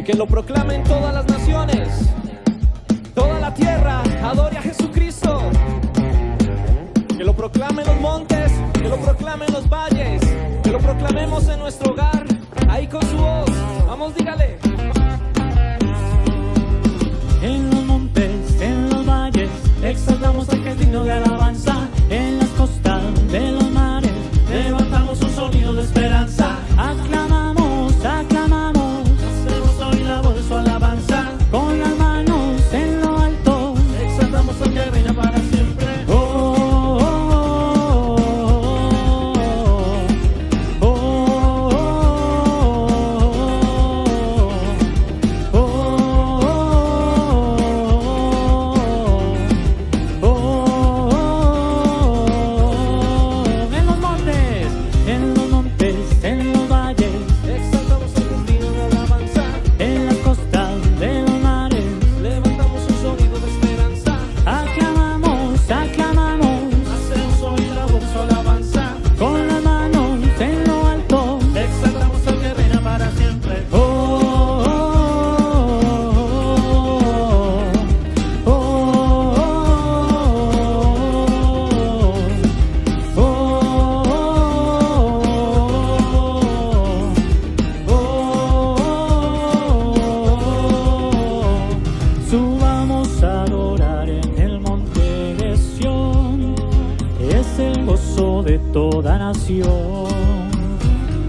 y que lo proclamen todas las naciones. Toda la tierra adore a Jesucristo. Que lo proclamen los montes, que lo proclamen los valles, que lo proclamemos en nuestro hogar, ahí con su voz. Vamos, dígale. En los montes, en los valles, exaltamos al que es digno de alabanza. En las costas de los mares, levantamos un sonido de esperanza. Aclamamos, aclamamos, hacemos oír la voz de su alabanza. Con las manos en lo alto, exaltamos al que reina para siempre.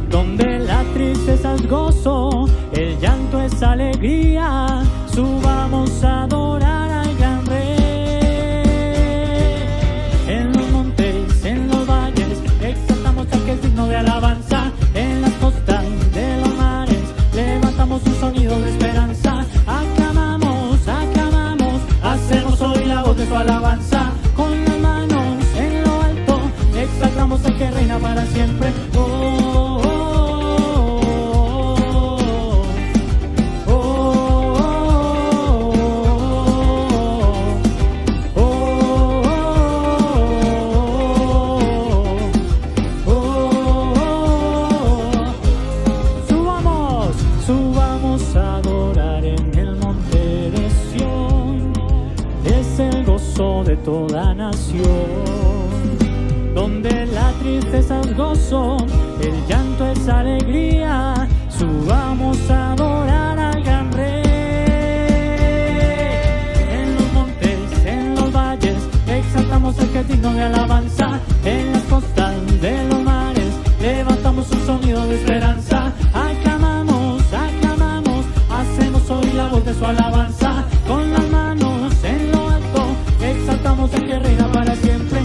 Donde la tristeza es gozo, el llanto es alegría, subamos a adorar al gran Rey. En los montes, en los valles, exaltamos al que es digno de alabanza. En las costas de los mares, levantamos un sonido de esperanza. Aclamamos, aclamamos, hacemos oír la voz de su alabanza. Con las manos en lo alto, exaltamos al que reina para siempre. Subamos a adorar en el monte de Sión, es el gozo de toda nación. Donde la tristeza es gozo, el llanto es alegría, subamos a adorar al gran Rey. En los montes, en los valles, exaltamos al que es digno de alabanza. En las costas de los mares, levantamos un sonido de esperanza. Aclamamos, aclamamos, hacemos oír la voz de su alabanza. Con las manos en lo alto, exaltamos al que reina para siempre.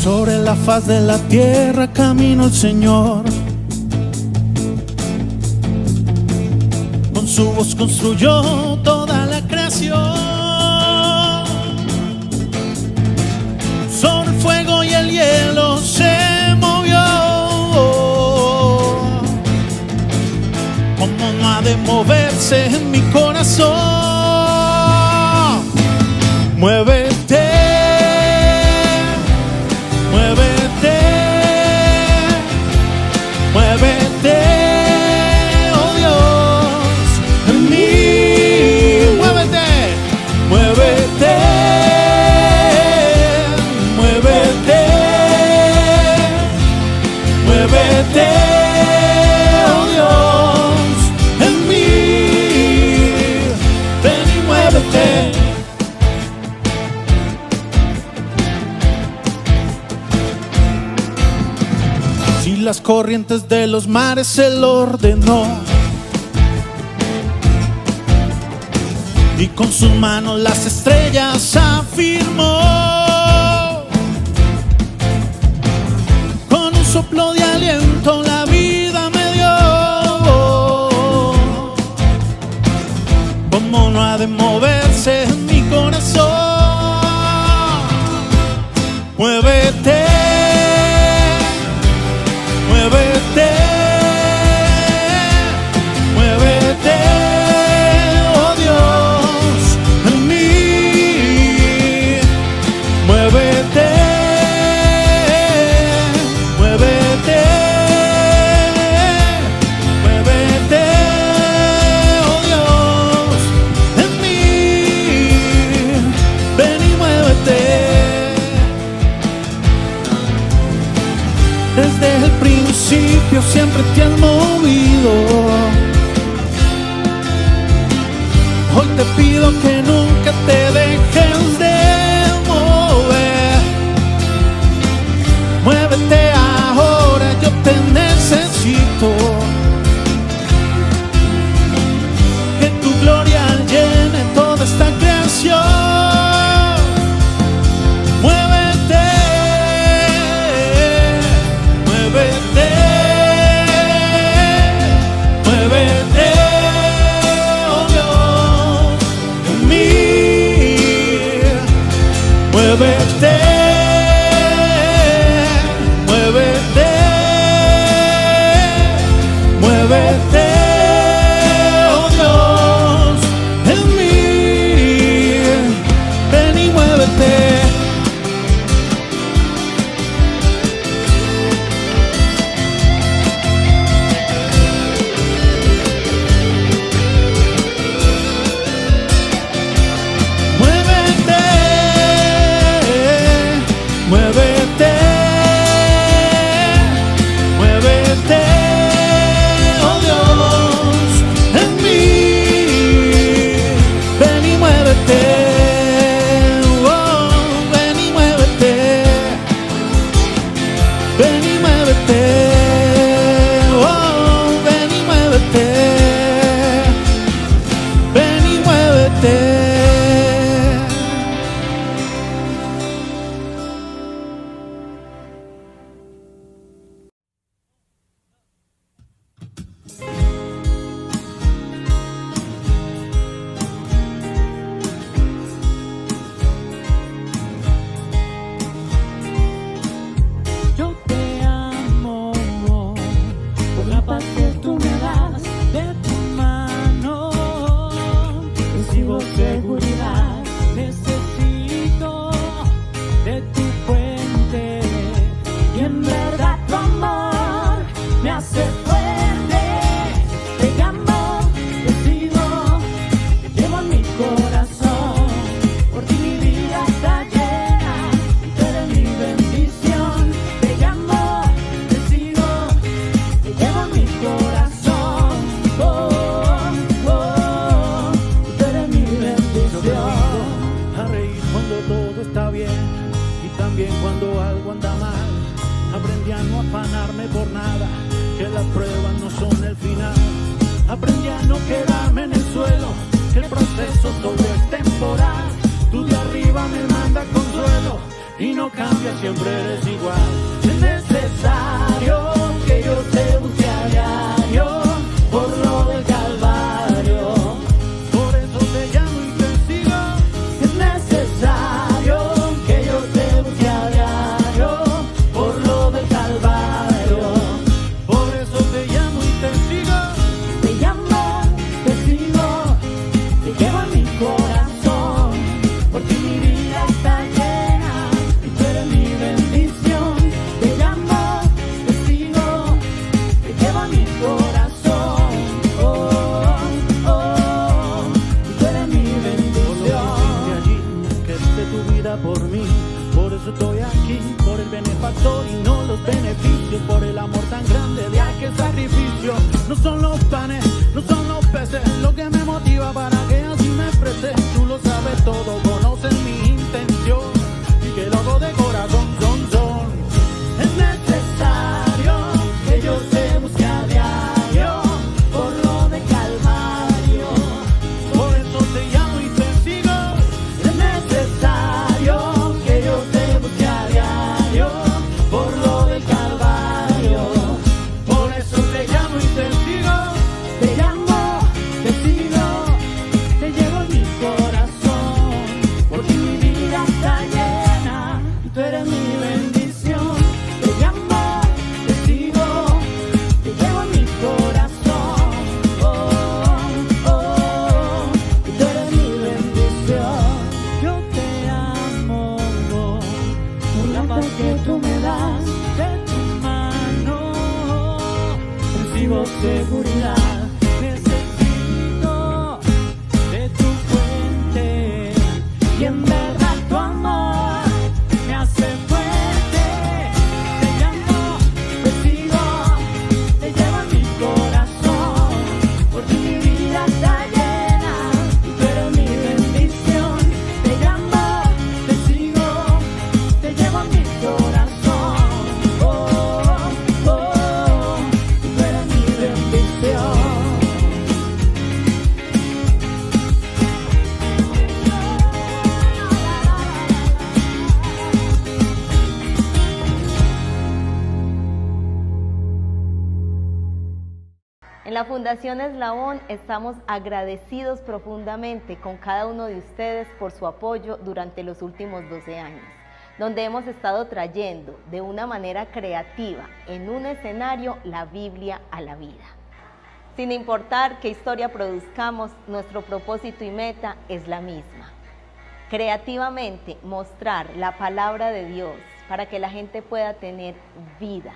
Sobre la faz de la tierra camino el Señor. Con su voz construyó toda la creación. Sobre el fuego y el hielo se movió. moverse en mi corazón. Muévete, muévete, muévete, oh Dios, en mí. Muévete, muévete, muévete, muévete, oh Dios, en mí. Ven y muévete. Si las corrientes de los mares Él ordenó, y con sus manos las estrellas afirmó, con un soplo de aliento la vida me dio, ¿cómo no ha de moverse en mi corazón? Muévete, muévete, muévete, oh Dios, en mí. Muévete, muévete, muévete, oh Dios, en mí. Ven y muévete. Desde el principio siempre te has movido. Hoy te pido que nunca te dejes de mover. Muévete ahora, yo te necesito. Que tu gloria llene toda esta creación. Muévete, muévete, muévete, oh Dios, en mí. Muévete, muévete, muévete, oh Dios, en mí. Ven y muévete. Muévete, muévete, muévete, oh Dios, en mí. Ven y muévete, oh, ven y muévete, ven y muévete, oh, ven y muévete, ven y muévete. Yo te amo por la paz que tú me das de tu mano. Recibo seguridad, necesito de tu puente. Y en verdad tu amor me hace fuerte. Te llamo, te sigo, te llevo en mi corazón. Por ti mi vida está llena, tú eres mi bendición. Te llamo, te sigo, te llevo en mi corazón. Tú eres mi bendición. A reír cuando todo está bien y también cuando algo anda mal. Aprendí a no afanarme por nada, que las pruebas no son el final. Aprendí a no quedarme en el suelo, que el proceso todo es temporal. Tú de arriba me manda consuelo y no cambia, siempre eres igual. Es necesario que yo te busque a diario por lo del Calvario. Por eso te llamo y te sigo. Es necesario que yo te busque a diario por lo del Calvario. Por eso te llamo y te sigo. Te llamo, te sigo, pastor y no los beneficios. Por el amor tan grande de aquel sacrificio. No son los panes, no son los peces, lo que me motiva para que así me exprese. Tú lo sabes todo, conoces mi intención y que lo hago de corazón, son. Es necesario que yo te busque a diario por lo de Calvario. Por eso te llamo y te sigo. Es necesario que yo te busque a diario por lo del Calvario. Por eso te llamo y te sigo. Te llamo, te sigo, te llevo en mi corazón. Porque mi vida está llena y tú eres mi bendición. Te llamo, te sigo, te llevo en mi corazón. Y tú eres mi bendición. Yo te amo por la paz que tú me das. De tu mano recibo seguridad. Necesito de tu fuente y en verdad tu amor me hace fuerte. Te llamo, te sigo, te llevo en mi corazón. Porque mi vida está llena y tú eres mi bendición. Te llamo, te sigo, te llevo en mi corazón. Y tú eres mi bendición. En la Fundación Eslabón estamos agradecidos profundamente con cada uno de ustedes por su apoyo durante los últimos 12 años, donde hemos estado trayendo de una manera creativa en un escenario la Biblia a la vida. Sin importar qué historia produzcamos, nuestro propósito y meta es la misma: creativamente mostrar la palabra de Dios para que la gente pueda tener vida,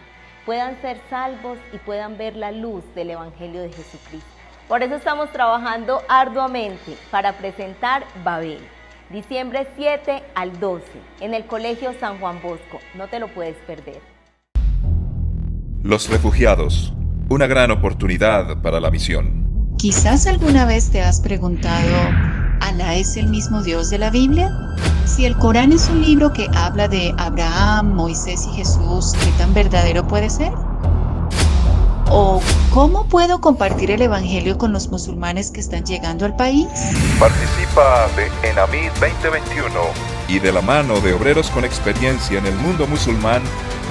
puedan ser salvos y puedan ver la luz del Evangelio de Jesucristo. Por eso estamos trabajando arduamente para presentar Babel, diciembre 7 al 12, en el Colegio San Juan Bosco. No te lo puedes perder. Los refugiados, una gran oportunidad para la misión. Quizás alguna vez te has preguntado, ¿Alá es el mismo Dios de la Biblia? Si el Corán es un libro que habla de Abraham, Moisés y Jesús, ¿qué tan verdadero puede ser? ¿O cómo puedo compartir el Evangelio con los musulmanes que están llegando al país? Participa de Enamid 2021 y de la mano de obreros con experiencia en el mundo musulmán,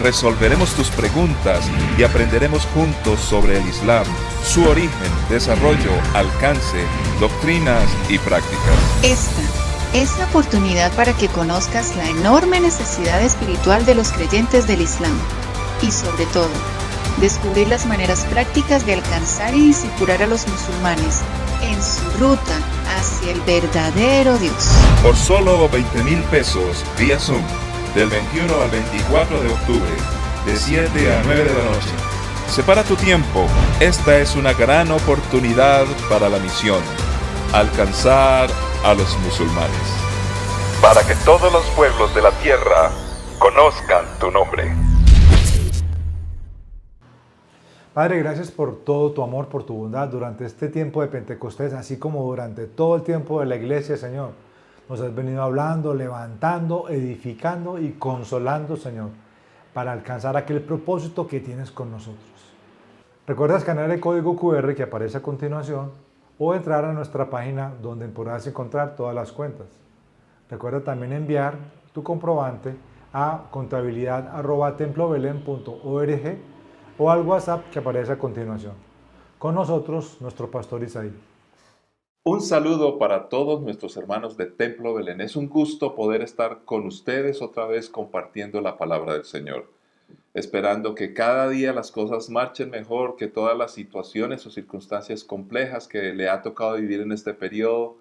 resolveremos tus preguntas y aprenderemos juntos sobre el Islam, su origen, desarrollo, alcance, doctrinas y prácticas. Esta es la oportunidad para que conozcas la enorme necesidad espiritual de los creyentes del Islam y, sobre todo, descubrir las maneras prácticas de alcanzar y discipular a los musulmanes en su ruta hacia el verdadero Dios. Por solo 20,000 pesos vía Zoom, del 21 al 24 de octubre, de 7 a 9 de la noche. Separa tu tiempo, esta es una gran oportunidad para la misión, alcanzar a los musulmanes, para que todos los pueblos de la tierra conozcan tu nombre. Padre, gracias por todo tu amor, por tu bondad durante este tiempo de Pentecostés, así como durante todo el tiempo de la iglesia, Señor. Nos has venido hablando, levantando, edificando y consolando, Señor, para alcanzar aquel propósito que tienes con nosotros. Recuerda escanear el código QR que aparece a continuación o entrar a nuestra página donde podrás encontrar todas las cuentas. Recuerda también enviar tu comprobante a contabilidad@templobelen.org o al WhatsApp que aparece a continuación. Con nosotros, nuestro pastor Isaí. Un saludo para todos nuestros hermanos de Templo Belén. Es un gusto poder estar con ustedes otra vez compartiendo la palabra del Señor. Esperando que cada día las cosas marchen mejor, que todas las situaciones o circunstancias complejas que le ha tocado vivir en este periodo,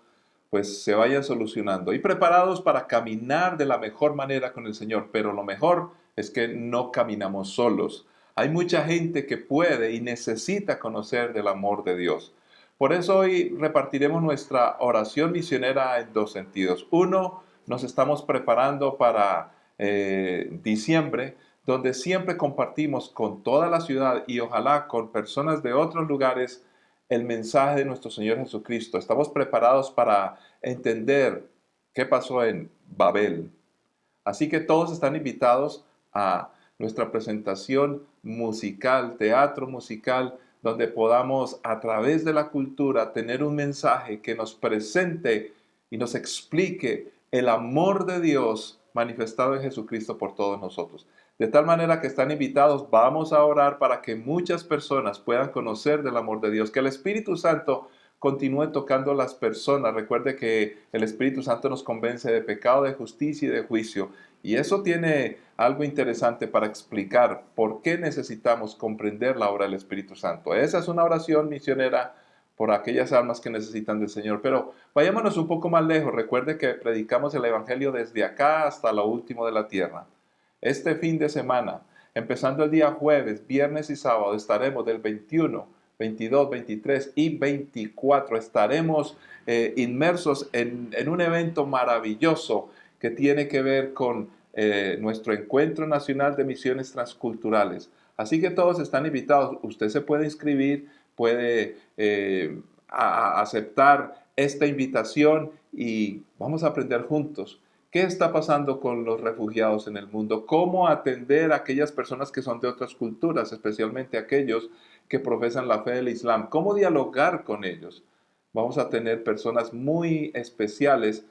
pues se vayan solucionando. Y preparados para caminar de la mejor manera con el Señor. Pero lo mejor es que no caminamos solos. Hay mucha gente que puede y necesita conocer del amor de Dios. Por eso hoy repartiremos nuestra oración misionera en dos sentidos. Uno, nos estamos preparando para diciembre, donde siempre compartimos con toda la ciudad y ojalá con personas de otros lugares el mensaje de nuestro Señor Jesucristo. Estamos preparados para entender qué pasó en Babel. Así que todos están invitados a nuestra presentación musical, teatro musical, donde podamos a través de la cultura tener un mensaje que nos presente y nos explique el amor de Dios manifestado en Jesucristo por todos nosotros. De tal manera que están invitados, vamos a orar para que muchas personas puedan conocer del amor de Dios, que el Espíritu Santo continúe tocando las personas. Recuerde que el Espíritu Santo nos convence de pecado, de justicia y de juicio. Y eso tiene algo interesante para explicar por qué necesitamos comprender la obra del Espíritu Santo. Esa es una oración misionera por aquellas almas que necesitan del Señor. Pero vayámonos un poco más lejos. Recuerde que predicamos el Evangelio desde acá hasta lo último de la tierra. Este fin de semana, empezando el día jueves, viernes y sábado, estaremos del 21, 22, 23 y 24. Estaremos inmersos en un evento maravilloso que tiene que ver con nuestro Encuentro Nacional de Misiones Transculturales. Así que todos están invitados. Usted se puede inscribir, puede aceptar esta invitación y vamos a aprender juntos. ¿Qué está pasando con los refugiados en el mundo? ¿Cómo atender a aquellas personas que son de otras culturas, especialmente aquellos que profesan la fe del Islam? ¿Cómo dialogar con ellos? Vamos a tener personas muy especiales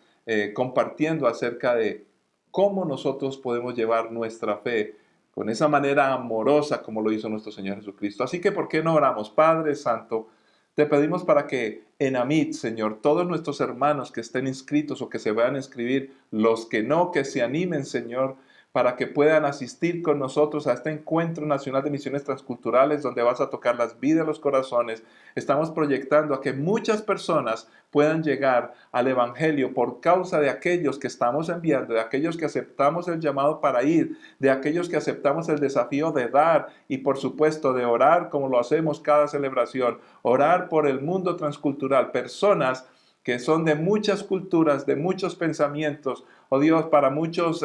compartiendo acerca de cómo nosotros podemos llevar nuestra fe con esa manera amorosa como lo hizo nuestro Señor Jesucristo. Así que, ¿por qué no oramos? Padre Santo, te pedimos para que en Amit, Señor, todos nuestros hermanos que estén inscritos o que se vayan a inscribir, los que no, que se animen, Señor, para que puedan asistir con nosotros a este Encuentro Nacional de Misiones Transculturales, donde vas a tocar las vidas, los corazones. Estamos proyectando a que muchas personas puedan llegar al Evangelio por causa de aquellos que estamos enviando, de aquellos que aceptamos el llamado para ir, de aquellos que aceptamos el desafío de dar y por supuesto de orar como lo hacemos cada celebración, orar por el mundo transcultural, personas que son de muchas culturas, de muchos pensamientos, oh Dios, para muchos,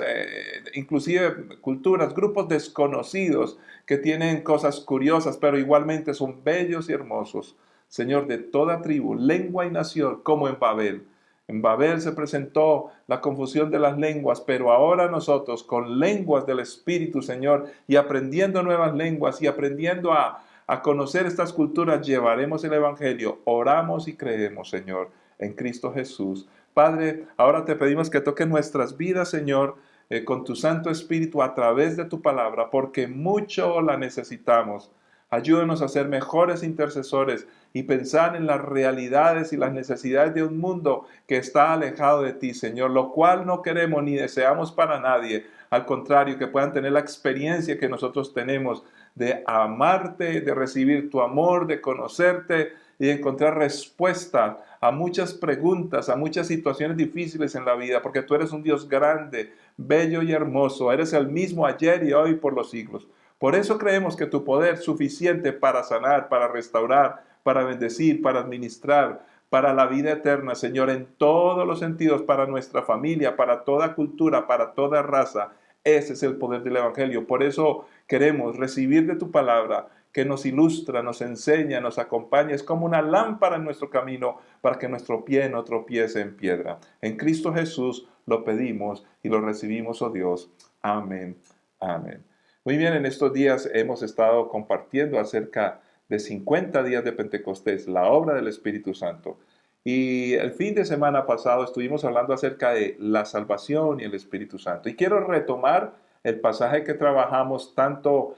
inclusive culturas, grupos desconocidos que tienen cosas curiosas, pero igualmente son bellos y hermosos. Señor, de toda tribu, lengua y nación, como en Babel. En Babel se presentó la confusión de las lenguas, pero ahora nosotros, con lenguas del Espíritu, Señor, y aprendiendo nuevas lenguas y aprendiendo a conocer estas culturas, llevaremos el Evangelio. Oramos y creemos, Señor, en Cristo Jesús. Padre, ahora te pedimos que toques nuestras vidas, Señor, con tu Santo Espíritu a través de tu palabra, porque mucho la necesitamos. Ayúdanos a ser mejores intercesores y pensar en las realidades y las necesidades de un mundo que está alejado de ti, Señor, lo cual no queremos ni deseamos para nadie. Al contrario, que puedan tener la experiencia que nosotros tenemos de amarte, de recibir tu amor, de conocerte y de encontrar respuesta a muchas preguntas, a muchas situaciones difíciles en la vida, porque tú eres un Dios grande, bello y hermoso. Eres el mismo ayer y hoy por los siglos. Por eso creemos que tu poder es suficiente para sanar, para restaurar, para bendecir, para administrar, para la vida eterna, Señor, en todos los sentidos, para nuestra familia, para toda cultura, para toda raza. Ese es el poder del Evangelio. Por eso queremos recibir de tu palabra, que nos ilustra, nos enseña, nos acompaña. Es como una lámpara en nuestro camino para que nuestro pie no tropiece en piedra. En Cristo Jesús lo pedimos y lo recibimos, oh Dios. Amén. Amén. Muy bien, en estos días hemos estado compartiendo acerca de 50 días de Pentecostés, la obra del Espíritu Santo. Y el fin de semana pasado estuvimos hablando acerca de la salvación y el Espíritu Santo. Y quiero retomar el pasaje que trabajamos tanto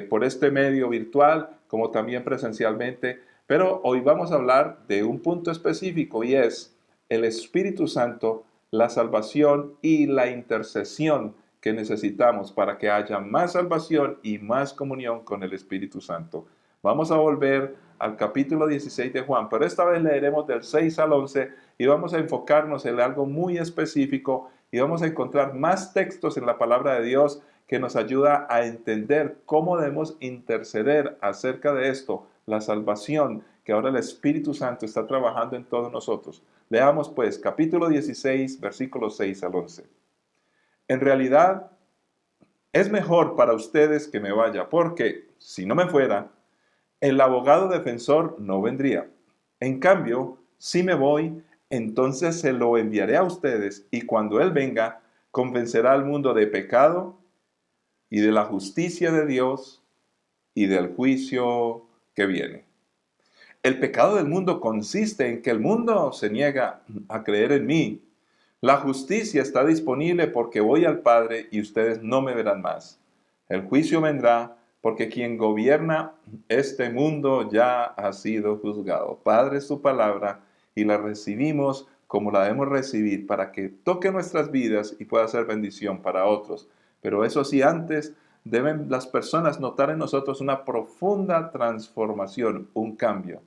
por este medio virtual como también presencialmente. Pero hoy vamos a hablar de un punto específico y es el Espíritu Santo, la salvación y la intercesión que necesitamos para que haya más salvación y más comunión con el Espíritu Santo. Vamos a volver al capítulo 16 de Juan, pero esta vez leeremos del 6 al 11 y vamos a enfocarnos en algo muy específico y vamos a encontrar más textos en la palabra de Dios que nos ayuda a entender cómo debemos interceder acerca de esto, la salvación que ahora el Espíritu Santo está trabajando en todos nosotros. Leamos pues capítulo 16, versículos 6 al 11. En realidad, Es mejor para ustedes que me vaya, porque si no me fuera, el abogado defensor no vendría. En cambio, si me voy, entonces se lo enviaré a ustedes, y cuando Él venga, convencerá al mundo de pecado y de la justicia de Dios y del juicio que viene. El pecado del mundo consiste en que el mundo se niega a creer en mí. La justicia está disponible porque voy al Padre y ustedes no me verán más. El juicio vendrá porque quien gobierna este mundo ya ha sido juzgado. Padre, es tu palabra y la recibimos como la debemos recibir para que toque nuestras vidas y pueda ser bendición para otros. Pero eso sí, antes deben las personas notar en nosotros una profunda transformación, un cambio,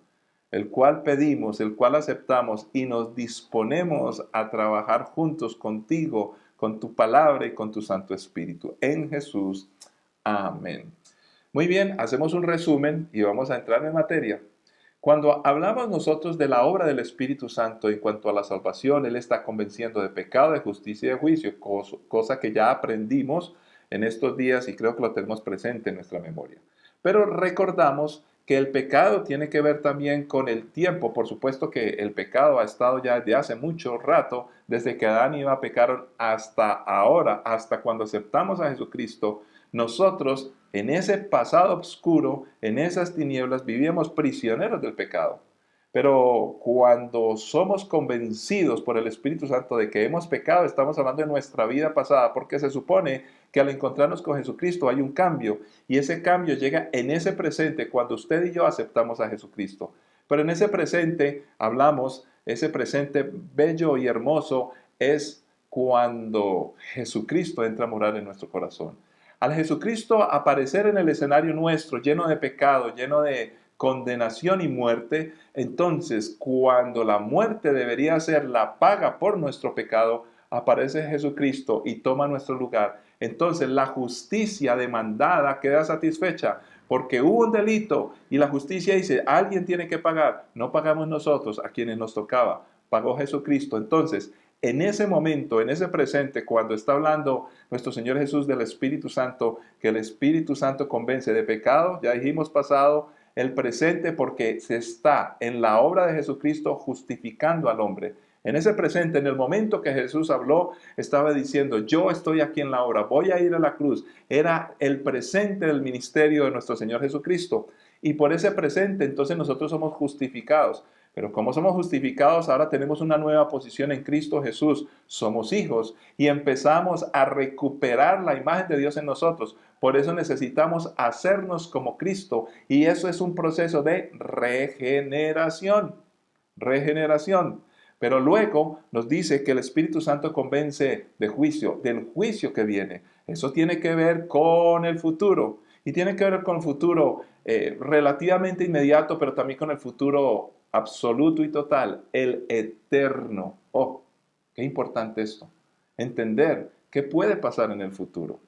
el cual pedimos, el cual aceptamos y nos disponemos a trabajar juntos contigo, con tu palabra y con tu Santo Espíritu. En Jesús. Amén. Muy bien, hacemos un resumen y vamos a entrar en materia. Cuando hablamos nosotros de la obra del Espíritu Santo en cuanto a la salvación, Él está convenciendo de pecado, de justicia y de juicio, cosa que ya aprendimos en estos días y creo que lo tenemos presente en nuestra memoria. Pero recordamos que el pecado tiene que ver también con el tiempo. Por supuesto que el pecado ha estado ya desde hace mucho rato, desde que Adán y Eva pecaron hasta ahora, hasta cuando aceptamos a Jesucristo. Nosotros en ese pasado oscuro, en esas tinieblas, vivíamos prisioneros del pecado. Pero cuando somos convencidos por el Espíritu Santo de que hemos pecado, estamos hablando de nuestra vida pasada, porque se supone que al encontrarnos con Jesucristo hay un cambio, y ese cambio llega en ese presente cuando usted y yo aceptamos a Jesucristo. Pero en ese presente hablamos, ese presente bello y hermoso es cuando Jesucristo entra a morar en nuestro corazón. Al Jesucristo aparecer en el escenario nuestro, lleno de pecado, lleno de condenación y muerte, entonces cuando la muerte debería ser la paga por nuestro pecado, aparece Jesucristo y toma nuestro lugar. Entonces la justicia demandada queda satisfecha porque hubo un delito y la justicia dice, alguien tiene que pagar. No pagamos nosotros a quienes nos tocaba, pagó Jesucristo. Entonces, en ese momento, en ese presente, cuando está hablando nuestro Señor Jesús del Espíritu Santo, que el Espíritu Santo convence de pecado, ya dijimos pasado, el presente porque se está en la obra de Jesucristo justificando al hombre. En ese presente, en el momento que Jesús habló, estaba diciendo, yo estoy aquí en la obra, voy a ir a la cruz. Era el presente del ministerio de nuestro Señor Jesucristo. Y por ese presente, entonces nosotros somos justificados. Pero como somos justificados, ahora tenemos una nueva posición en Cristo Jesús. Somos hijos y empezamos a recuperar la imagen de Dios en nosotros. Por eso necesitamos hacernos como Cristo. Y eso es un proceso de regeneración. Regeneración. Pero luego nos dice que el Espíritu Santo convence de juicio, del juicio que viene. Eso tiene que ver con el futuro. Y tiene que ver con el futuro relativamente inmediato, pero también con el futuro absoluto y total, el eterno. Oh, qué importante esto. Entender qué puede pasar en el futuro.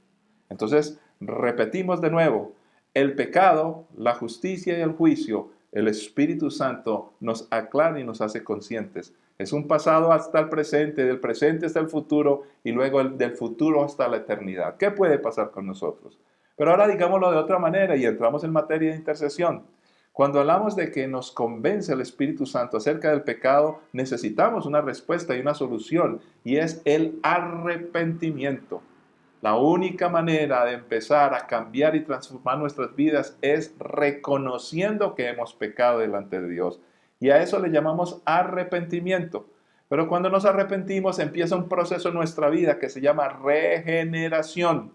Entonces, repetimos de nuevo, el pecado, la justicia y el juicio, el Espíritu Santo nos aclara y nos hace conscientes. Es un pasado hasta el presente, del presente hasta el futuro y luego del futuro hasta la eternidad. ¿Qué puede pasar con nosotros? Pero ahora digámoslo de otra manera y entramos en materia de intercesión. Cuando hablamos de que nos convence el Espíritu Santo acerca del pecado, necesitamos una respuesta y una solución, y es el arrepentimiento. La única manera de empezar a cambiar y transformar nuestras vidas es reconociendo que hemos pecado delante de Dios. Y a eso le llamamos arrepentimiento. Pero cuando nos arrepentimos empieza un proceso en nuestra vida que se llama regeneración.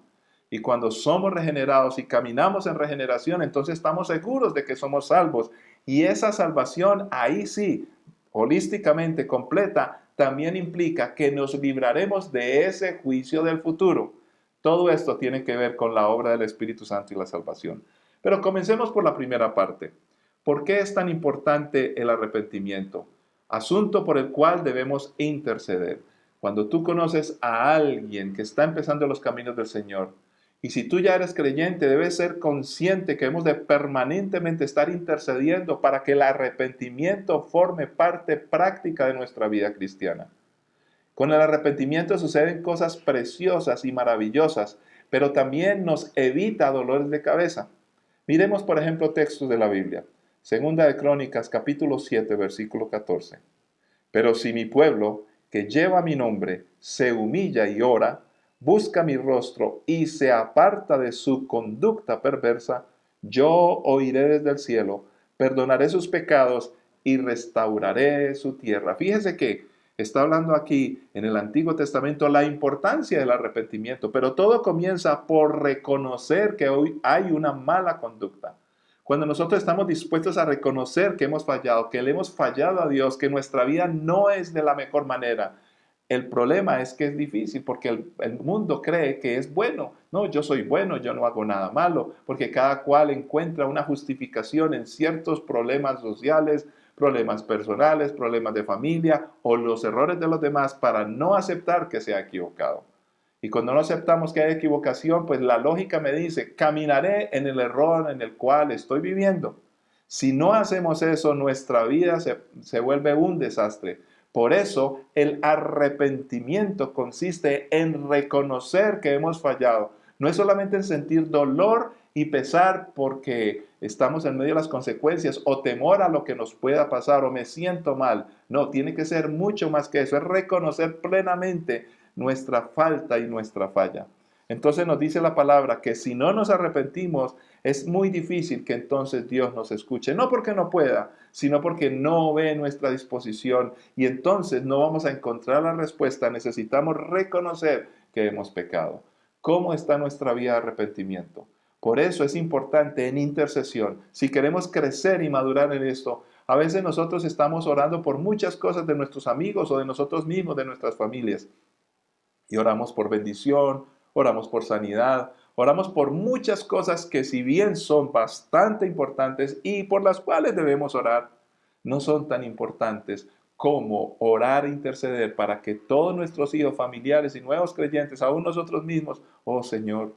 Y cuando somos regenerados y caminamos en regeneración, entonces estamos seguros de que somos salvos. Y esa salvación, ahí sí, holísticamente completa, también implica que nos libraremos de ese juicio del futuro. Todo esto tiene que ver con la obra del Espíritu Santo y la salvación. Pero comencemos por la primera parte. ¿Por qué es tan importante el arrepentimiento? Asunto por el cual debemos interceder. Cuando tú conoces a alguien que está empezando los caminos del Señor, y si tú ya eres creyente, debes ser consciente que hemos de permanentemente estar intercediendo para que el arrepentimiento forme parte práctica de nuestra vida cristiana. Con el arrepentimiento suceden cosas preciosas y maravillosas, pero también nos evita dolores de cabeza. Miremos, por ejemplo, textos de la Biblia. Segunda de Crónicas, capítulo 7, versículo 14. Pero si mi pueblo, que lleva mi nombre, se humilla y ora, busca mi rostro y se aparta de su conducta perversa, yo oiré desde el cielo, perdonaré sus pecados y restauraré su tierra. Fíjese que está hablando aquí en el Antiguo Testamento la importancia del arrepentimiento, pero todo comienza por reconocer que hoy hay una mala conducta. Cuando nosotros estamos dispuestos a reconocer que hemos fallado, que le hemos fallado a Dios, que nuestra vida no es de la mejor manera, el problema es que es difícil porque el mundo cree que es bueno. No, yo soy bueno, yo no hago nada malo, porque cada cual encuentra una justificación en ciertos problemas sociales, problemas personales, problemas de familia o los errores de los demás para no aceptar que se ha equivocado. Y cuando no aceptamos que hay equivocación, pues la lógica me dice, caminaré en el error en el cual estoy viviendo. Si no hacemos eso, nuestra vida se vuelve un desastre. Por eso el arrepentimiento consiste en reconocer que hemos fallado. No es solamente en sentir dolor y pesar porque estamos en medio de las consecuencias o temor a lo que nos pueda pasar o me siento mal. No, tiene que ser mucho más que eso. Es reconocer plenamente nuestra falta y nuestra falla. Entonces nos dice la palabra que si no nos arrepentimos, es muy difícil que entonces Dios nos escuche. No porque no pueda, sino porque no ve nuestra disposición y entonces no vamos a encontrar la respuesta. Necesitamos reconocer que hemos pecado. ¿Cómo está nuestra vida de arrepentimiento? Por eso es importante en intercesión. Si queremos crecer y madurar en esto, a veces nosotros estamos orando por muchas cosas de nuestros amigos o de nosotros mismos, de nuestras familias. Y oramos por bendición, oramos por sanidad, oramos por muchas cosas que si bien son bastante importantes y por las cuales debemos orar, no son tan importantes como orar e interceder para que todos nuestros hijos, familiares y nuevos creyentes, aún nosotros mismos, oh Señor,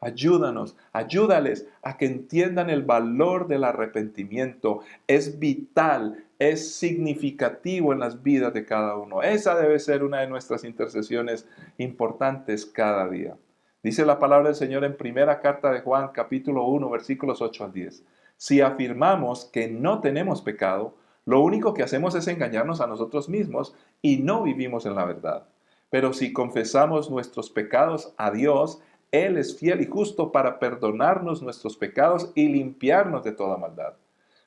ayúdanos, ayúdales a que entiendan el valor del arrepentimiento. Es vital, es significativo en las vidas de cada uno. Esa debe ser una de nuestras intercesiones importantes cada día. Dice la palabra del Señor en primera carta de Juan, capítulo 1, versículos 8 al 10. Si afirmamos que no tenemos pecado, lo único que hacemos es engañarnos a nosotros mismos y no vivimos en la verdad. Pero si confesamos nuestros pecados a Dios, Él es fiel y justo para perdonarnos nuestros pecados y limpiarnos de toda maldad.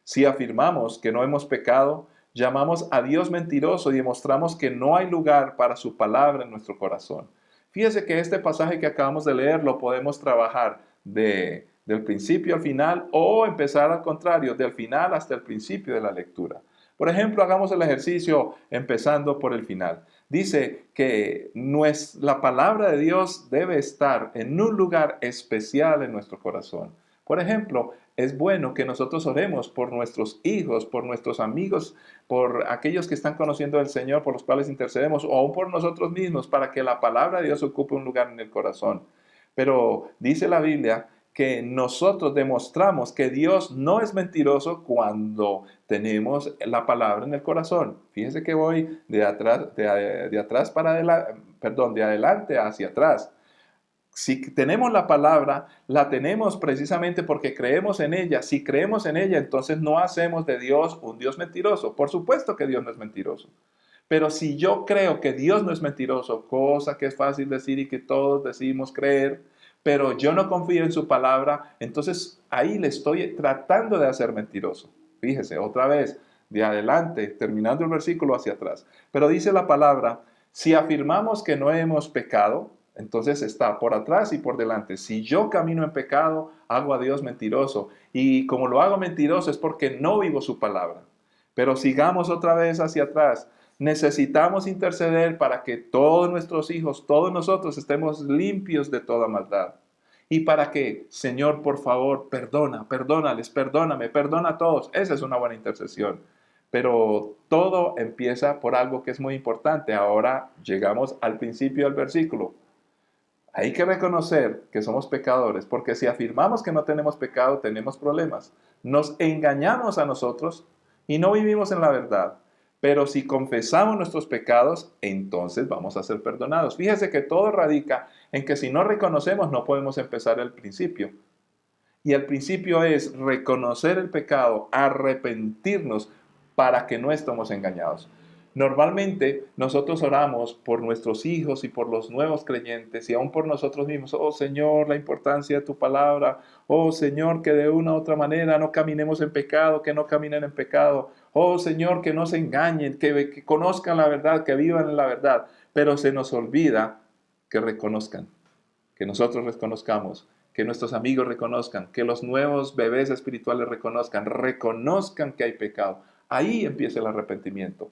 Si afirmamos que no hemos pecado, llamamos a Dios mentiroso y demostramos que no hay lugar para su palabra en nuestro corazón. Fíjese que este pasaje que acabamos de leer lo podemos trabajar del principio al final o empezar al contrario, del final hasta el principio de la lectura. Por ejemplo, hagamos el ejercicio empezando por el final. Dice que la palabra de Dios debe estar en un lugar especial en nuestro corazón. Por ejemplo, es bueno que nosotros oremos por nuestros hijos, por nuestros amigos, por aquellos que están conociendo al Señor, por los cuales intercedemos, o aún por nosotros mismos, para que la palabra de Dios ocupe un lugar en el corazón. Pero dice la Biblia que nosotros demostramos que Dios no es mentiroso cuando tenemos la palabra en el corazón. Fíjense que voy de adelante hacia atrás. Si tenemos la palabra, la tenemos precisamente porque creemos en ella. Si creemos en ella, entonces no hacemos de Dios un Dios mentiroso. Por supuesto que Dios no es mentiroso. Pero si yo creo que Dios no es mentiroso, cosa que es fácil decir y que todos decimos creer, pero yo no confío en su palabra, entonces ahí le estoy tratando de hacer mentiroso. Fíjese, otra vez, de adelante, terminando el versículo hacia atrás. Pero dice la palabra, si afirmamos que no hemos pecado, entonces está por atrás y por delante. Si yo camino en pecado, hago a Dios mentiroso. Y como lo hago mentiroso es porque no vivo su palabra. Pero sigamos otra vez hacia atrás. Necesitamos interceder para que todos nuestros hijos, todos nosotros estemos limpios de toda maldad. Y para que, Señor, por favor, perdónales, perdóname, perdona a todos. Esa es una buena intercesión. Pero todo empieza por algo que es muy importante. Ahora llegamos al principio del versículo. Hay que reconocer que somos pecadores, porque si afirmamos que no tenemos pecado, tenemos problemas. Nos engañamos a nosotros y no vivimos en la verdad. Pero si confesamos nuestros pecados, entonces vamos a ser perdonados. Fíjese que todo radica en que si no reconocemos no podemos empezar el principio. Y el principio es reconocer el pecado, arrepentirnos para que no estemos engañados. Normalmente nosotros oramos por nuestros hijos y por los nuevos creyentes y aún por nosotros mismos. Oh Señor, la importancia de tu palabra. Oh Señor, que de una u otra manera no caminemos en pecado, que no caminen en pecado. Oh Señor, que no se engañen, que conozcan la verdad, que vivan en la verdad. Pero se nos olvida que reconozcan, que nosotros reconozcamos, que nuestros amigos reconozcan, que los nuevos bebés espirituales reconozcan que hay pecado. Ahí empieza el arrepentimiento.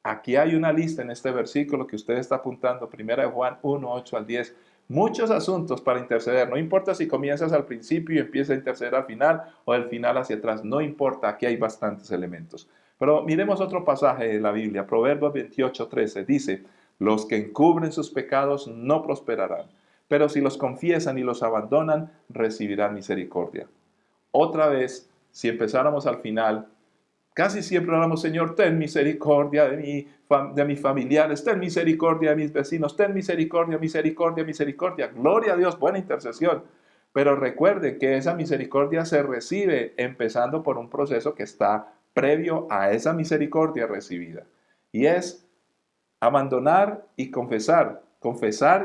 Aquí hay una lista en este versículo que usted está apuntando, 1 Juan 1, 8 al 10. Muchos asuntos para interceder. No importa si comienzas al principio y empiezas a interceder al final o del final hacia atrás. No importa, aquí hay bastantes elementos. Pero miremos otro pasaje de la Biblia. Proverbios 28, 13 dice: los que encubren sus pecados no prosperarán, pero si los confiesan y los abandonan, recibirán misericordia. Otra vez, si empezáramos al final, casi siempre oramos: Señor, ten misericordia de mis familiares, ten misericordia de mis vecinos, ten misericordia, misericordia, misericordia. Gloria a Dios, buena intercesión. Pero recuerden que esa misericordia se recibe empezando por un proceso que está previo a esa misericordia recibida. Y es abandonar y confesar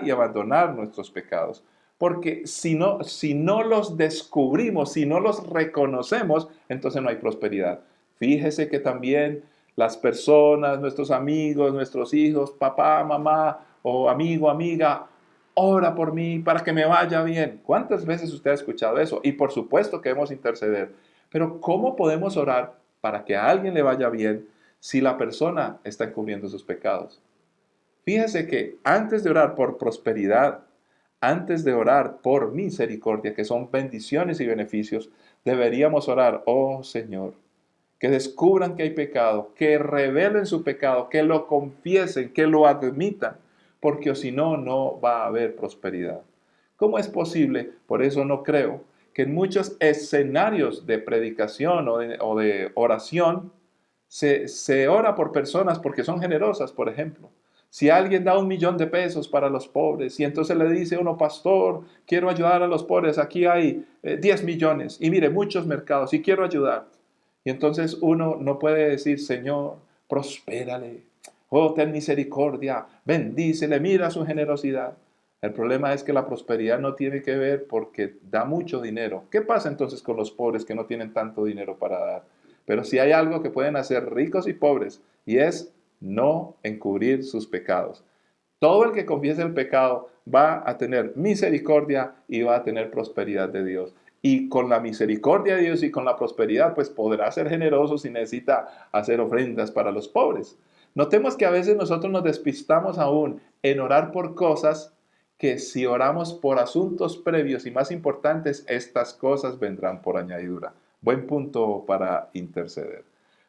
y abandonar nuestros pecados. Porque si no los descubrimos, si no los reconocemos, entonces no hay prosperidad. Fíjese que también las personas, nuestros amigos, nuestros hijos, papá, mamá o amigo, amiga, ora por mí para que me vaya bien. ¿Cuántas veces usted ha escuchado eso? Y por supuesto que debemos interceder. Pero ¿cómo podemos orar para que a alguien le vaya bien si la persona está encubriendo sus pecados? Fíjese que antes de orar por prosperidad, antes de orar por misericordia, que son bendiciones y beneficios, deberíamos orar: oh Señor, que descubran que hay pecado, que revelen su pecado, que lo confiesen, que lo admitan, porque si no, no va a haber prosperidad. ¿Cómo es posible? Por eso no creo que en muchos escenarios de predicación o de oración se ora por personas porque son generosas, por ejemplo. Si alguien da $1,000,000 para los pobres y entonces le dice uno: pastor, quiero ayudar a los pobres, aquí hay 10 millones y mire, muchos mercados y quiero ayudar. Y entonces uno no puede decir: Señor, prospérale, oh, ten misericordia, bendícele, mira su generosidad. El problema es que la prosperidad no tiene que ver porque da mucho dinero. ¿Qué pasa entonces con los pobres que no tienen tanto dinero para dar? Pero si hay algo que pueden hacer ricos y pobres, y es no encubrir sus pecados. Todo el que confiese el pecado va a tener misericordia y va a tener prosperidad de Dios. Y con la misericordia de Dios y con la prosperidad, pues podrá ser generoso si necesita hacer ofrendas para los pobres. Notemos que a veces nosotros nos despistamos aún en orar por cosas que si oramos por asuntos previos y más importantes, estas cosas vendrán por añadidura. Buen punto para interceder.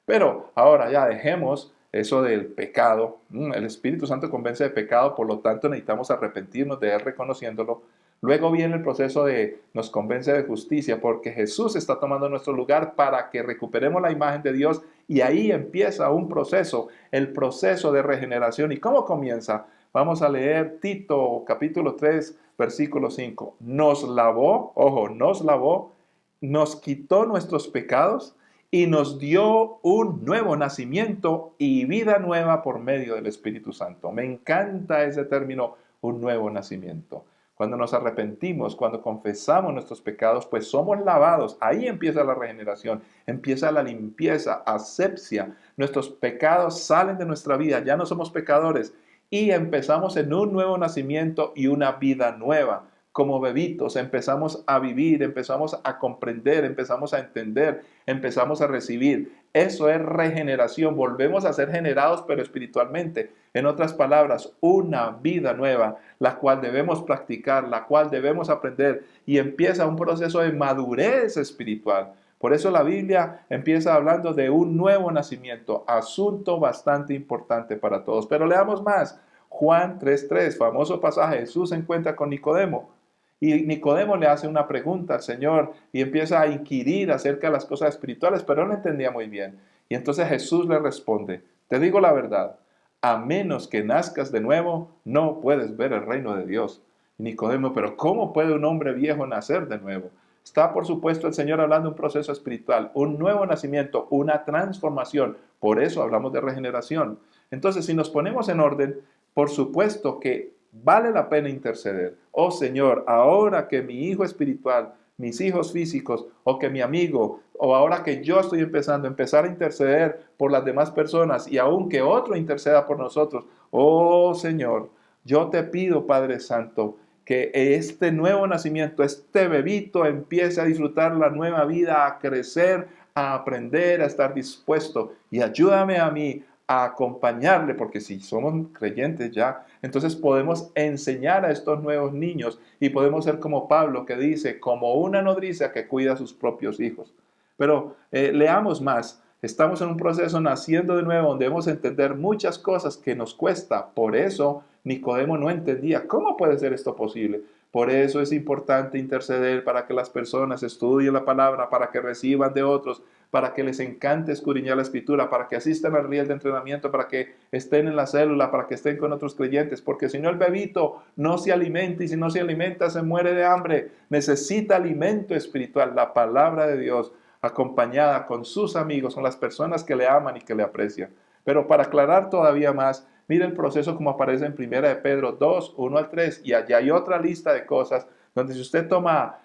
Pero ahora ya dejemos eso del pecado. El Espíritu Santo convence de pecado, por lo tanto necesitamos arrepentirnos de él reconociéndolo. Luego viene el proceso de nos convence de justicia, porque Jesús está tomando nuestro lugar para que recuperemos la imagen de Dios, y ahí empieza un proceso, el proceso de regeneración. ¿Y cómo comienza? Vamos a leer Tito capítulo 3, versículo 5. Nos lavó, ojo, nos lavó, nos quitó nuestros pecados y nos dio un nuevo nacimiento y vida nueva por medio del Espíritu Santo. Me encanta ese término, un nuevo nacimiento. Cuando nos arrepentimos, cuando confesamos nuestros pecados, pues somos lavados. Ahí empieza la regeneración, empieza la limpieza, asepsia. Nuestros pecados salen de nuestra vida, ya no somos pecadores y empezamos en un nuevo nacimiento y una vida nueva. Como bebitos empezamos a vivir, empezamos a comprender, empezamos a entender, empezamos a recibir. Eso es regeneración. Volvemos a ser generados, pero espiritualmente. En otras palabras, una vida nueva, la cual debemos practicar, la cual debemos aprender, y empieza un proceso de madurez espiritual. Por eso la Biblia empieza hablando de un nuevo nacimiento, asunto bastante importante para todos. Pero leamos más. Juan 3:3, famoso pasaje. Jesús se encuentra con Nicodemo. Y Nicodemo le hace una pregunta al Señor y empieza a inquirir acerca de las cosas espirituales, pero no entendía muy bien. Y entonces Jesús le responde: te digo la verdad, a menos que nazcas de nuevo, no puedes ver el reino de Dios. Y Nicodemo, pero ¿cómo puede un hombre viejo nacer de nuevo? Está, por supuesto, el Señor hablando de un proceso espiritual, un nuevo nacimiento, una transformación. Por eso hablamos de regeneración. Entonces, si nos ponemos en orden, por supuesto que vale la pena interceder. Oh Señor, ahora que mi hijo espiritual, mis hijos físicos, o que mi amigo, o ahora que yo estoy empezar a interceder por las demás personas, y aun que otro interceda por nosotros, oh Señor, yo te pido, Padre Santo, que este nuevo nacimiento, este bebito empiece a disfrutar la nueva vida, a crecer, a aprender, a estar dispuesto. Y ayúdame a mí a acompañarle, porque si somos creyentes ya, entonces podemos enseñar a estos nuevos niños y podemos ser como Pablo, que dice, como una nodriza que cuida a sus propios hijos. Pero leamos más. Estamos en un proceso naciendo de nuevo donde debemos entender muchas cosas que nos cuesta. Por eso Nicodemo no entendía cómo puede ser esto posible. Por eso es importante interceder para que las personas estudien la palabra, para que reciban de otros, para que les encante escudriñar la escritura, para que asistan al riel de entrenamiento, para que estén en la célula, para que estén con otros creyentes, porque si no el bebito no se alimenta y si no se alimenta se muere de hambre. Necesita alimento espiritual, la palabra de Dios, acompañada con sus amigos, con las personas que le aman y que le aprecian. Pero para aclarar todavía más, mire el proceso como aparece en 1 de Pedro 2, 1 al 3, y allá hay otra lista de cosas donde si usted toma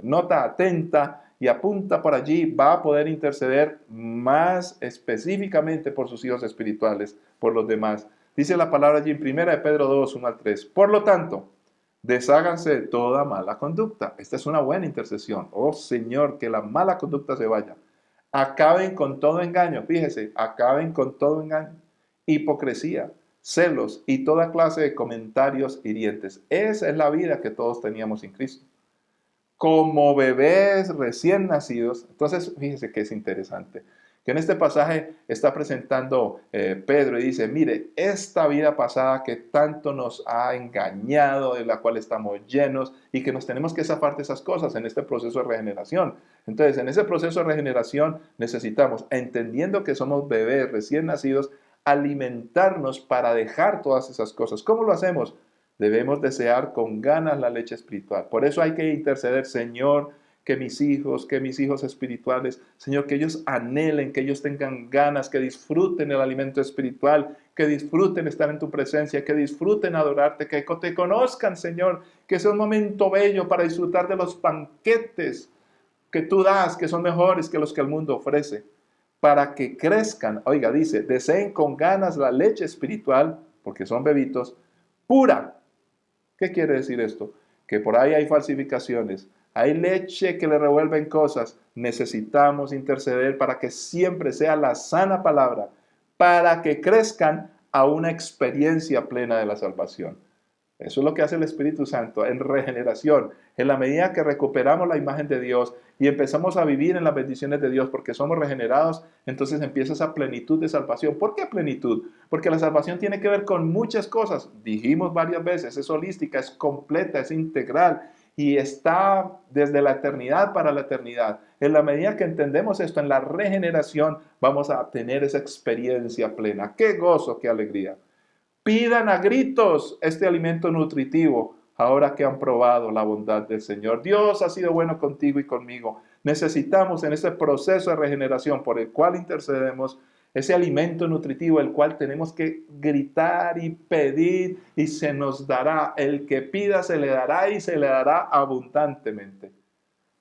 nota atenta y apunta por allí, va a poder interceder más específicamente por sus hijos espirituales, por los demás. Dice la palabra allí en 1 de Pedro 2, 1 al 3. Por lo tanto, desháganse de toda mala conducta. Esta es una buena intercesión. Oh Señor, que la mala conducta se vaya. Acaben con todo engaño. Fíjese, acaben con todo engaño. Hipocresía, celos y toda clase de comentarios hirientes. Esa es la vida que todos teníamos en Cristo. Como bebés recién nacidos. Entonces, fíjese que es interesante. Que en este pasaje está presentando Pedro y dice, mire, esta vida pasada que tanto nos ha engañado, de la cual estamos llenos y que nos tenemos que zafar de esas cosas en este proceso de regeneración. Entonces, en ese proceso de regeneración necesitamos, entendiendo que somos bebés recién nacidos, alimentarnos para dejar todas esas cosas. ¿Cómo lo hacemos? Debemos desear con ganas la leche espiritual. Por eso hay que interceder, Señor, que mis hijos espirituales, Señor, que ellos anhelen, que ellos tengan ganas, que disfruten el alimento espiritual, que disfruten estar en tu presencia, que disfruten adorarte, que te conozcan, Señor, que sea un momento bello para disfrutar de los banquetes que tú das, que son mejores que los que el mundo ofrece, para que crezcan. Oiga, dice, deseen con ganas la leche espiritual, porque son bebitos, pura. ¿Qué quiere decir esto? Que por ahí hay falsificaciones. Hay leche que le revuelven cosas. Necesitamos interceder para que siempre sea la sana palabra, para que crezcan a una experiencia plena de la salvación. Eso es lo que hace el Espíritu Santo en regeneración. En la medida que recuperamos la imagen de Dios y empezamos a vivir en las bendiciones de Dios porque somos regenerados, entonces empieza esa plenitud de salvación. ¿Por qué plenitud? Porque la salvación tiene que ver con muchas cosas. Dijimos varias veces, es holística, es completa, es integral y está desde la eternidad para la eternidad. En la medida que entendemos esto, en la regeneración, vamos a tener esa experiencia plena. ¡Qué gozo, qué alegría! Pidan a gritos este alimento nutritivo ahora que han probado la bondad del Señor. Dios ha sido bueno contigo y conmigo. Necesitamos en este proceso de regeneración por el cual intercedemos ese alimento nutritivo, el cual tenemos que gritar y pedir y se nos dará. El que pida se le dará y se le dará abundantemente.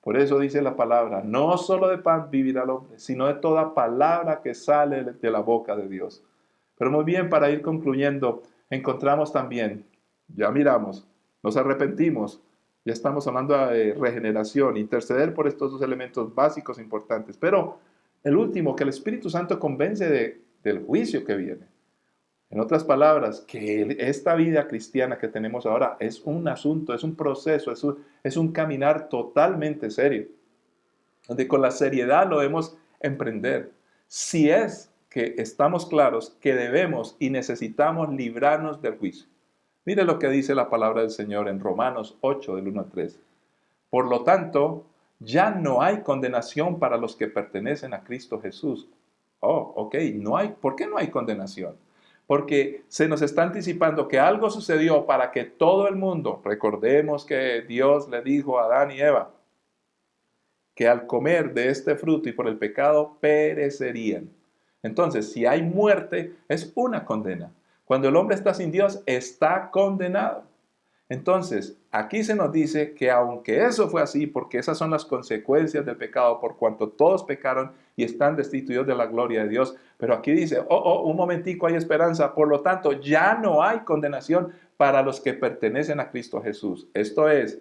Por eso dice la palabra, no solo de pan vivirá el hombre, sino de toda palabra que sale de la boca de Dios. Pero muy bien, para ir concluyendo, encontramos también, ya miramos, nos arrepentimos, ya estamos hablando de regeneración, interceder por estos dos elementos básicos importantes. Pero el último, que el Espíritu Santo convence del juicio que viene. En otras palabras, que esta vida cristiana que tenemos ahora es un asunto, es un proceso, es un caminar totalmente serio, donde con la seriedad lo debemos emprender. Si es que estamos claros que debemos y necesitamos librarnos del juicio. Mire lo que dice la palabra del Señor en Romanos 8, del 1 al 3. Por lo tanto, ya no hay condenación para los que pertenecen a Cristo Jesús. Oh, ok, ¿por qué no hay condenación? porque se nos está anticipando que algo sucedió para que todo el mundo, recordemos que Dios le dijo a Adán y Eva, que al comer de este fruto y por el pecado perecerían. Entonces, si hay muerte, es una condena. Cuando el hombre está sin Dios, está condenado. Entonces, aquí se nos dice que aunque eso fue así, porque esas son las consecuencias del pecado, por cuanto todos pecaron y están destituidos de la gloria de Dios, pero aquí dice, un momentico, hay esperanza, por lo tanto, ya no hay condenación para los que pertenecen a Cristo Jesús. Esto es,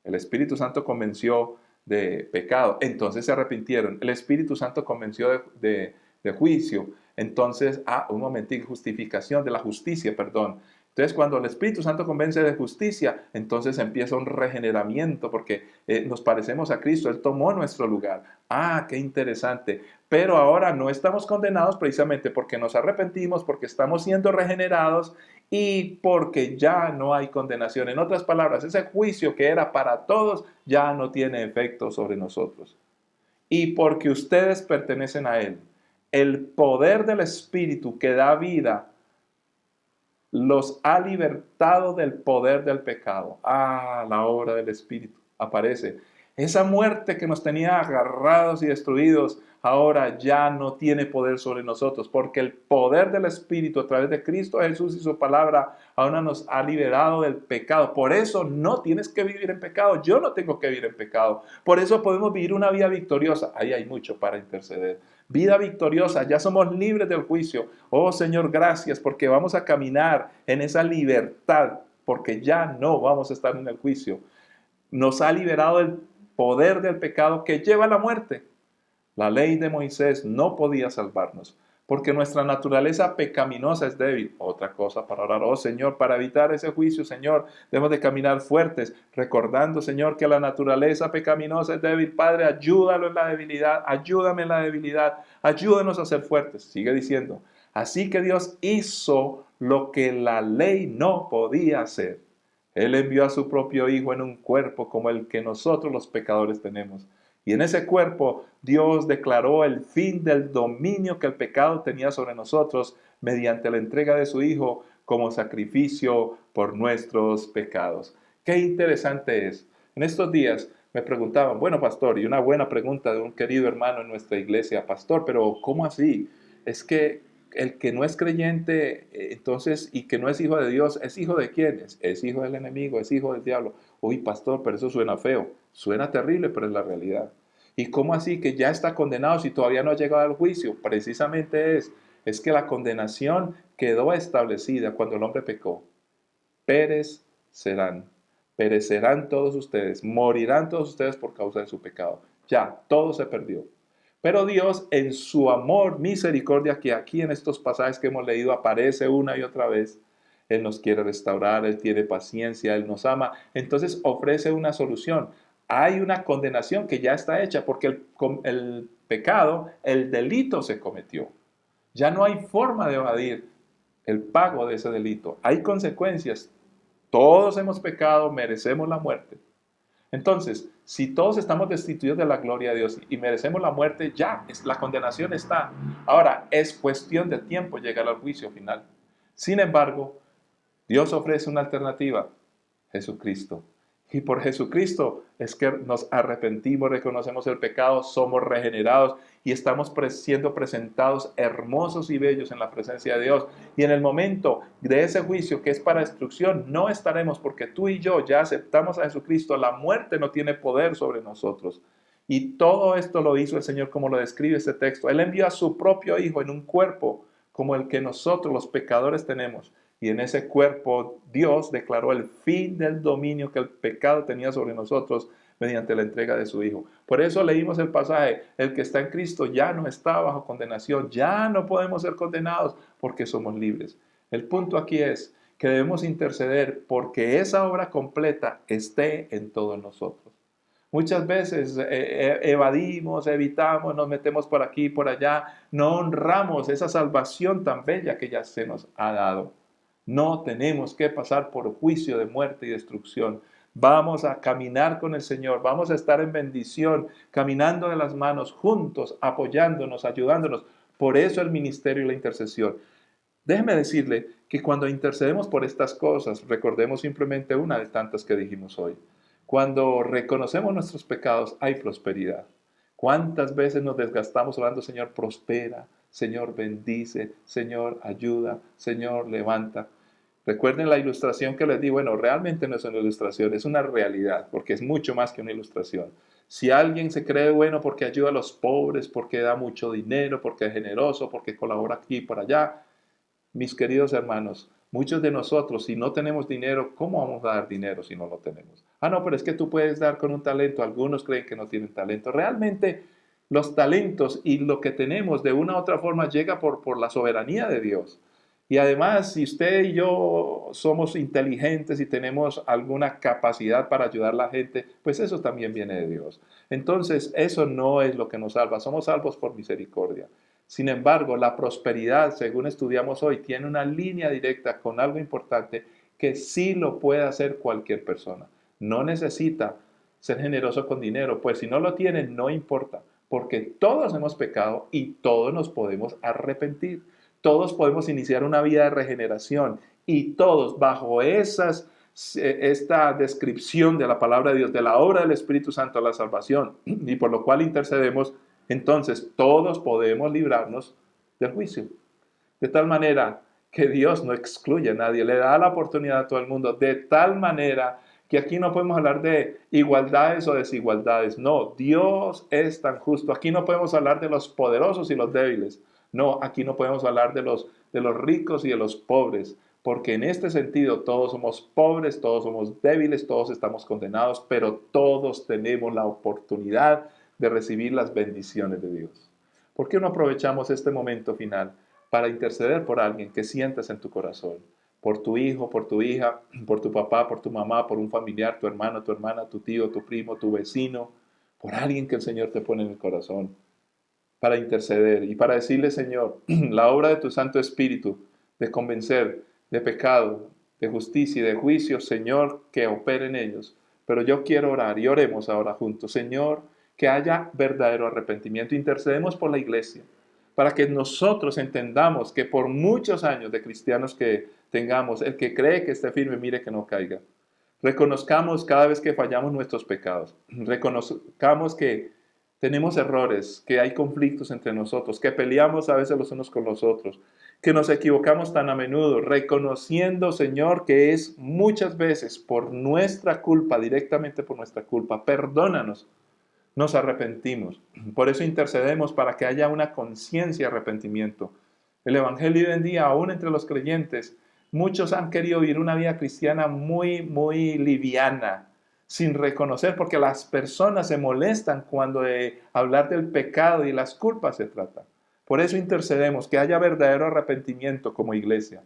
el Espíritu Santo convenció de pecado, entonces se arrepintieron. El Espíritu Santo convenció de juicio, entonces, un momentico, justificación de la justicia, perdón. Entonces, cuando el Espíritu Santo convence de justicia, entonces empieza un regeneramiento porque nos parecemos a Cristo. Él tomó nuestro lugar. Qué interesante. Pero ahora no estamos condenados precisamente porque nos arrepentimos, porque estamos siendo regenerados y porque ya no hay condenación. En otras palabras, ese juicio que era para todos ya no tiene efecto sobre nosotros. Y porque ustedes pertenecen a Él, el poder del Espíritu que da vida los ha libertado del poder del pecado. La obra del Espíritu aparece. Esa muerte que nos tenía agarrados y destruidos, ahora ya no tiene poder sobre nosotros, porque el poder del Espíritu a través de Cristo Jesús y su palabra ahora nos ha liberado del pecado. Por eso no tienes que vivir en pecado. Yo no tengo que vivir en pecado. Por eso podemos vivir una vida victoriosa. Ahí hay mucho para interceder. Vida victoriosa, ya somos libres del juicio. Oh Señor, gracias porque vamos a caminar en esa libertad, porque ya no vamos a estar en el juicio. Nos ha liberado del poder del pecado que lleva a la muerte. La ley de Moisés no podía salvarnos, porque nuestra naturaleza pecaminosa es débil. Otra cosa para orar, oh Señor, para evitar ese juicio, Señor, debemos de caminar fuertes, recordando, Señor, que la naturaleza pecaminosa es débil. Padre, ayúdalo en la debilidad, ayúdame en la debilidad, ayúdanos a ser fuertes. Sigue diciendo, así que Dios hizo lo que la ley no podía hacer. Él envió a su propio Hijo en un cuerpo como el que nosotros los pecadores tenemos. Y en ese cuerpo Dios declaró el fin del dominio que el pecado tenía sobre nosotros mediante la entrega de su Hijo como sacrificio por nuestros pecados. Qué interesante es. En estos días me preguntaban, bueno, pastor, y una buena pregunta de un querido hermano en nuestra iglesia, pastor, pero ¿cómo así? Es que el que no es creyente, entonces, y que no es hijo de Dios, ¿es hijo de quién? Es hijo del enemigo, es hijo del diablo. Uy, pastor, pero eso suena feo. Suena terrible, pero es la realidad. ¿Y cómo así que ya está condenado si todavía no ha llegado al juicio? Precisamente es que la condenación quedó establecida cuando el hombre pecó. Perecerán todos ustedes, morirán todos ustedes por causa de su pecado. Ya, todo se perdió. Pero Dios, en su amor, misericordia, que aquí en estos pasajes que hemos leído aparece una y otra vez, Él nos quiere restaurar, Él tiene paciencia, Él nos ama, entonces ofrece una solución. Hay una condenación que ya está hecha porque el pecado, el delito se cometió. Ya no hay forma de evadir el pago de ese delito. Hay consecuencias. Todos hemos pecado, merecemos la muerte. Entonces, si todos estamos destituidos de la gloria de Dios y merecemos la muerte, ya, la condenación está. Ahora, es cuestión de tiempo llegar al juicio final. Sin embargo, Dios ofrece una alternativa, Jesucristo. Y por Jesucristo es que nos arrepentimos, reconocemos el pecado, somos regenerados y estamos siendo presentados hermosos y bellos en la presencia de Dios. Y en el momento de ese juicio que es para destrucción, no estaremos porque tú y yo ya aceptamos a Jesucristo. La muerte no tiene poder sobre nosotros. Y todo esto lo hizo el Señor como lo describe este texto. Él envió a su propio Hijo en un cuerpo como el que nosotros los pecadores tenemos. Y en ese cuerpo Dios declaró el fin del dominio que el pecado tenía sobre nosotros mediante la entrega de su Hijo. Por eso leímos el pasaje, el que está en Cristo ya no está bajo condenación, ya no podemos ser condenados porque somos libres. El punto aquí es que debemos interceder porque esa obra completa esté en todos nosotros. Muchas veces evadimos, evitamos, nos metemos por aquí y por allá, no honramos esa salvación tan bella que ya se nos ha dado. No tenemos que pasar por juicio de muerte y destrucción. Vamos a caminar con el Señor, vamos a estar en bendición, caminando de las manos juntos, apoyándonos, ayudándonos. Por eso el ministerio y la intercesión. Déjeme decirle que cuando intercedemos por estas cosas, recordemos simplemente una de tantas que dijimos hoy. Cuando reconocemos nuestros pecados, hay prosperidad. ¿Cuántas veces nos desgastamos orando, Señor, prospera, Señor, bendice, Señor, ayuda, Señor, levanta? Recuerden la ilustración que les di. Bueno, realmente no es una ilustración, es una realidad, porque es mucho más que una ilustración. Si alguien se cree bueno porque ayuda a los pobres, porque da mucho dinero, porque es generoso, porque colabora aquí y por allá, mis queridos hermanos, muchos de nosotros, si no tenemos dinero, ¿cómo vamos a dar dinero si no lo tenemos? Ah, no, pero es que tú puedes dar con un talento. Algunos creen que no tienen talento. Realmente los talentos y lo que tenemos de una u otra forma llega por la soberanía de Dios. Y además, si usted y yo somos inteligentes y tenemos alguna capacidad para ayudar a la gente, pues eso también viene de Dios. Entonces, eso no es lo que nos salva. Somos salvos por misericordia. Sin embargo, la prosperidad, según estudiamos hoy, tiene una línea directa con algo importante que sí lo puede hacer cualquier persona. No necesita ser generoso con dinero, pues si no lo tiene, no importa, porque todos hemos pecado y todos nos podemos arrepentir. Todos podemos iniciar una vida de regeneración y todos bajo esta descripción de la palabra de Dios, de la obra del Espíritu Santo a la salvación y por lo cual intercedemos, entonces todos podemos librarnos del juicio. De tal manera que Dios no excluye a nadie, le da la oportunidad a todo el mundo, de tal manera que aquí no podemos hablar de igualdades o desigualdades. No, Dios es tan justo. Aquí no podemos hablar de los poderosos y los débiles. No, aquí no podemos hablar de los ricos y de los pobres, porque en este sentido todos somos pobres, todos somos débiles, todos estamos condenados, pero todos tenemos la oportunidad de recibir las bendiciones de Dios. ¿Por qué no aprovechamos este momento final para interceder por alguien que sientas en tu corazón? Por tu hijo, por tu hija, por tu papá, por tu mamá, por un familiar, tu hermano, tu hermana, tu tío, tu primo, tu vecino, por alguien que el Señor te pone en el corazón, para interceder y para decirle, Señor, la obra de tu Santo Espíritu, de convencer de pecado, de justicia y de juicio, Señor, que opere en ellos. Pero yo quiero orar y oremos ahora juntos, Señor, que haya verdadero arrepentimiento. Intercedemos por la iglesia, para que nosotros entendamos que por muchos años de cristianos que tengamos, el que cree que esté firme, mire que no caiga. Reconozcamos cada vez que fallamos nuestros pecados. Reconozcamos que tenemos errores, que hay conflictos entre nosotros, que peleamos a veces los unos con los otros, que nos equivocamos tan a menudo, reconociendo, Señor, que es muchas veces por nuestra culpa, directamente por nuestra culpa. Perdónanos. Nos arrepentimos. Por eso intercedemos para que haya una conciencia de arrepentimiento. El Evangelio hoy en día, aún entre los creyentes, muchos han querido vivir una vida cristiana muy liviana, sin reconocer, porque las personas se molestan cuando de hablar del pecado y las culpas se trata. Por eso intercedemos, que haya verdadero arrepentimiento como iglesia,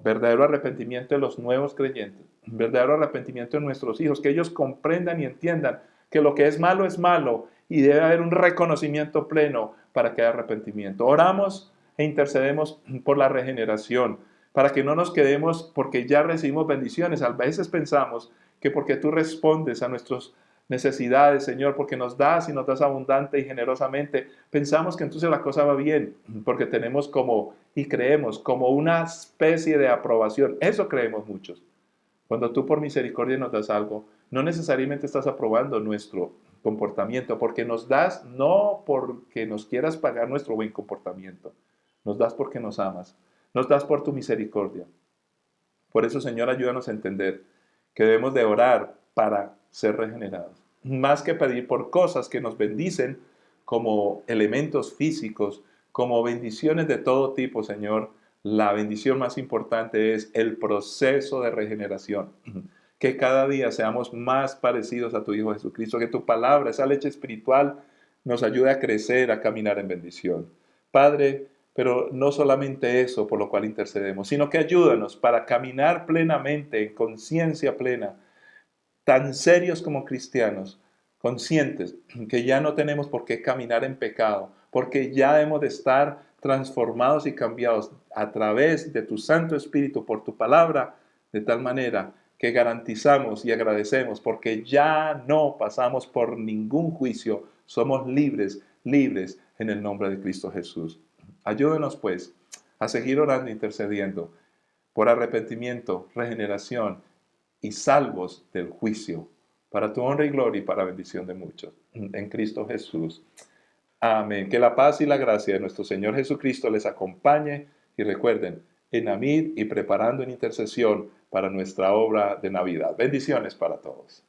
verdadero arrepentimiento de los nuevos creyentes, verdadero arrepentimiento de nuestros hijos, que ellos comprendan y entiendan que lo que es malo y debe haber un reconocimiento pleno para que haya arrepentimiento. Oramos e intercedemos por la regeneración, para que no nos quedemos porque ya recibimos bendiciones. A veces pensamos que porque tú respondes a nuestras necesidades, Señor, porque nos das y nos das abundante y generosamente, pensamos que entonces la cosa va bien, porque tenemos y creemos como una especie de aprobación. Eso creemos muchos. Cuando tú por misericordia nos das algo, no necesariamente estás aprobando nuestro comportamiento, porque nos das no porque nos quieras pagar nuestro buen comportamiento, nos das porque nos amas, nos das por tu misericordia. Por eso, Señor, ayúdanos a entender que debemos de orar para ser regenerados, más que pedir por cosas que nos bendicen como elementos físicos, como bendiciones de todo tipo, Señor. La bendición más importante es el proceso de regeneración. Que cada día seamos más parecidos a tu Hijo Jesucristo, que tu palabra, esa leche espiritual, nos ayude a crecer, a caminar en bendición. Padre, pero no solamente eso por lo cual intercedemos, sino que ayúdanos para caminar plenamente, en conciencia plena, tan serios como cristianos, conscientes que ya no tenemos por qué caminar en pecado, porque ya hemos de estar transformados y cambiados a través de tu Santo Espíritu por tu palabra, de tal manera que garantizamos y agradecemos porque ya no pasamos por ningún juicio, somos libres en el nombre de Cristo Jesús. Ayúdenos pues a seguir orando e intercediendo por arrepentimiento, regeneración y salvos del juicio, para tu honra y gloria y para bendición de muchos. En Cristo Jesús. Amén. Que la paz y la gracia de nuestro Señor Jesucristo les acompañe y recuerden, en Amid y preparando en intercesión para nuestra obra de Navidad. Bendiciones para todos.